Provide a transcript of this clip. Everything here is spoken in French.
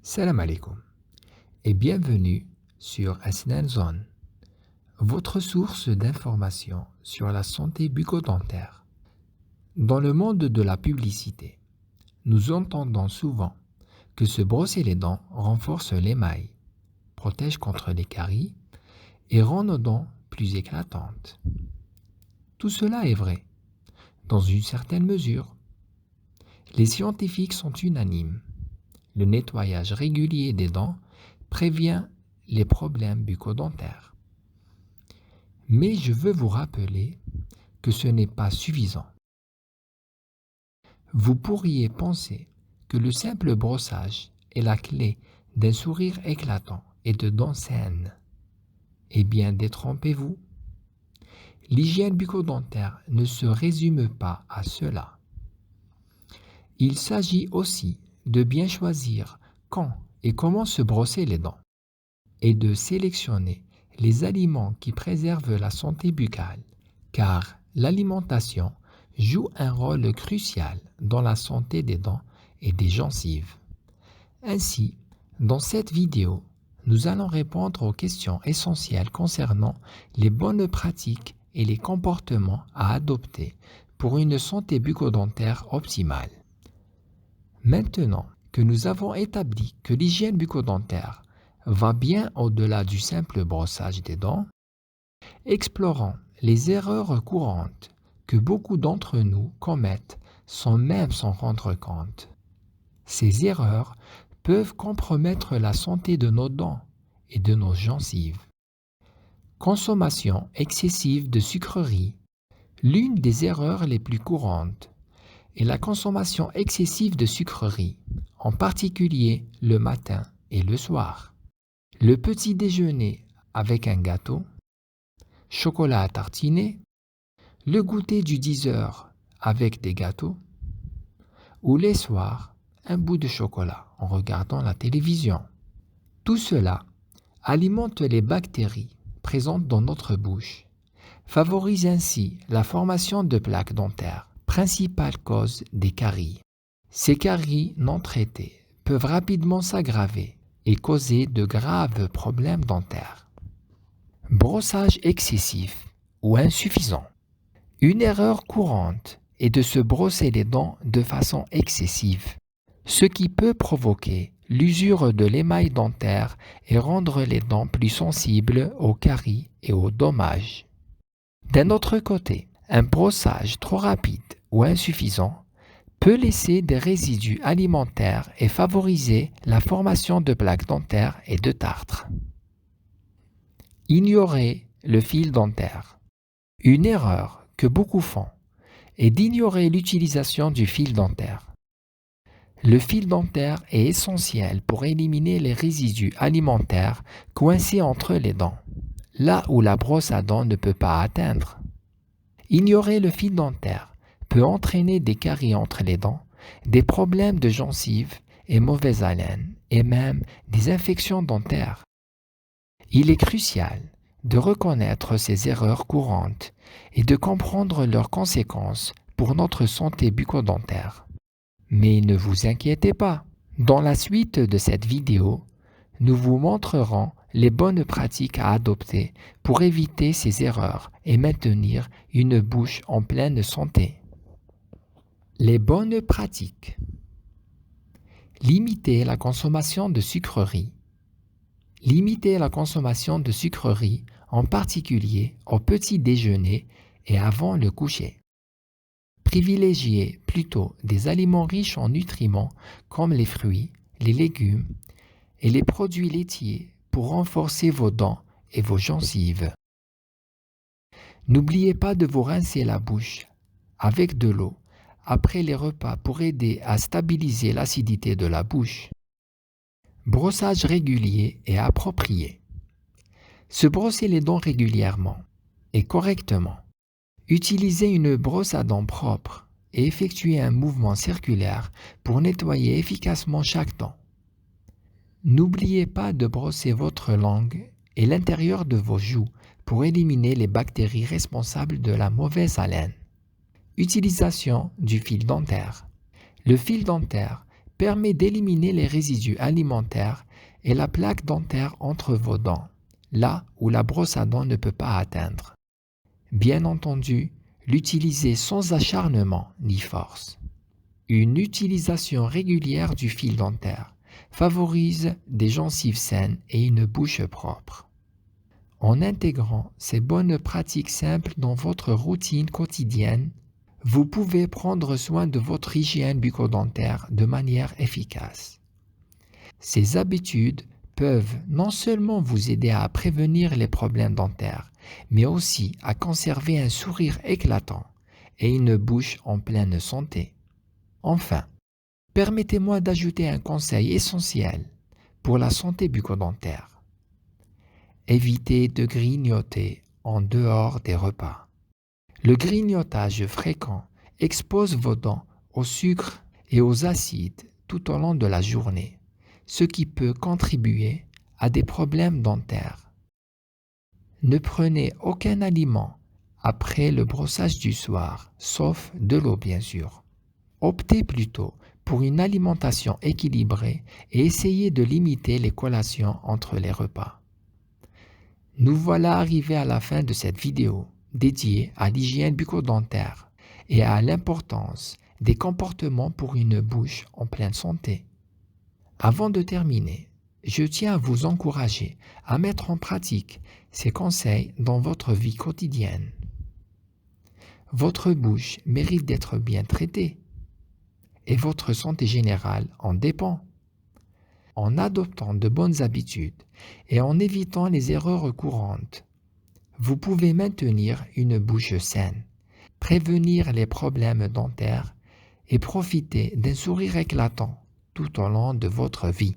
Salam alaikum et bienvenue sur Asnan Zone, votre source d'information sur la santé bucco-dentaire. Dans le monde de la publicité, nous entendons souvent que se brosser les dents renforce l'émail, protège contre les caries et rend nos dents plus éclatantes. Tout cela est vrai, dans une certaine mesure. Les scientifiques sont unanimes. Le nettoyage régulier des dents prévient les problèmes bucco-dentaires. Mais je veux vous rappeler que ce n'est pas suffisant. Vous pourriez penser que le simple brossage est la clé d'un sourire éclatant et de dents saines. Eh bien, détrompez-vous. L'hygiène bucco-dentaire ne se résume pas à cela. Il s'agit aussi de bien choisir quand et comment se brosser les dents et de sélectionner les aliments qui préservent la santé buccale, car l'alimentation joue un rôle crucial dans la santé des dents et des gencives. Ainsi, dans cette vidéo, nous allons répondre aux questions essentielles concernant les bonnes pratiques et les comportements à adopter pour une santé bucco-dentaire optimale. Maintenant que nous avons établi que l'hygiène bucco-dentaire va bien au-delà du simple brossage des dents, explorons les erreurs courantes que beaucoup d'entre nous commettent sans même s'en rendre compte. Ces erreurs peuvent compromettre la santé de nos dents et de nos gencives. Consommation excessive de sucreries. L'une des erreurs les plus courantes est la consommation excessive de sucreries, en particulier le matin et le soir. Le petit déjeuner avec un gâteau, chocolat à tartiner, le goûter du 10 heures avec des gâteaux, ou les soirs, un bout de chocolat en regardant la télévision. Tout cela alimente les bactéries présentes dans notre bouche, favorise ainsi la formation de plaques dentaires, principale cause des caries. Ces caries non traitées peuvent rapidement s'aggraver et causer de graves problèmes dentaires. Brossage excessif ou insuffisant. Une erreur courante est de se brosser les dents de façon excessive, ce qui peut provoquer l'usure de l'émail dentaire et rendre les dents plus sensibles aux caries et aux dommages. D'un autre côté, un brossage trop rapide ou insuffisant peut laisser des résidus alimentaires et favoriser la formation de plaques dentaires et de tartres. Ignorer le fil dentaire. Une erreur que beaucoup font est d'ignorer l'utilisation du fil dentaire. Le fil dentaire est essentiel pour éliminer les résidus alimentaires coincés entre les dents, là où la brosse à dents ne peut pas atteindre. Ignorer le fil dentaire peut entraîner des caries entre les dents, des problèmes de gencives et mauvaise haleine, et même des infections dentaires. Il est crucial de reconnaître ces erreurs courantes et de comprendre leurs conséquences pour notre santé bucco-dentaire. Mais ne vous inquiétez pas, dans la suite de cette vidéo, nous vous montrerons les bonnes pratiques à adopter pour éviter ces erreurs et maintenir une bouche en pleine santé. Les bonnes pratiques. Limiter la consommation de sucreries. Limiter la consommation de sucreries, en particulier au petit déjeuner et avant le coucher. Privilégiez plutôt des aliments riches en nutriments comme les fruits, les légumes et les produits laitiers pour renforcer vos dents et vos gencives. N'oubliez pas de vous rincer la bouche avec de l'eau après les repas pour aider à stabiliser l'acidité de la bouche. Brossage régulier et approprié. Se brosser les dents régulièrement et correctement. Utilisez une brosse à dents propre et effectuez un mouvement circulaire pour nettoyer efficacement chaque dent. N'oubliez pas de brosser votre langue et l'intérieur de vos joues pour éliminer les bactéries responsables de la mauvaise haleine. Utilisation du fil dentaire. Le fil dentaire permet d'éliminer les résidus alimentaires et la plaque dentaire entre vos dents, là où la brosse à dents ne peut pas atteindre. Bien entendu, l'utiliser sans acharnement ni force. Une utilisation régulière du fil dentaire favorise des gencives saines et une bouche propre. En intégrant ces bonnes pratiques simples dans votre routine quotidienne, vous pouvez prendre soin de votre hygiène bucco-dentaire de manière efficace. Ces habitudes peuvent non seulement vous aider à prévenir les problèmes dentaires, mais aussi à conserver un sourire éclatant et une bouche en pleine santé. Enfin, permettez-moi d'ajouter un conseil essentiel pour la santé bucco-dentaire. Évitez de grignoter en dehors des repas. Le grignotage fréquent expose vos dents au sucre et aux acides tout au long de la journée, ce qui peut contribuer à des problèmes dentaires. Ne prenez aucun aliment après le brossage du soir, sauf de l'eau bien sûr. Optez plutôt pour une alimentation équilibrée et essayez de limiter les collations entre les repas. Nous voilà arrivés à la fin de cette vidéo dédiée à l'hygiène bucco-dentaire et à l'importance des comportements pour une bouche en pleine santé. Avant de terminer, je tiens à vous encourager à mettre en pratique ces conseils dans votre vie quotidienne. Votre bouche mérite d'être bien traitée et votre santé générale en dépend. En adoptant de bonnes habitudes et en évitant les erreurs courantes, vous pouvez maintenir une bouche saine, prévenir les problèmes dentaires et profiter d'un sourire éclatant tout au long de votre vie.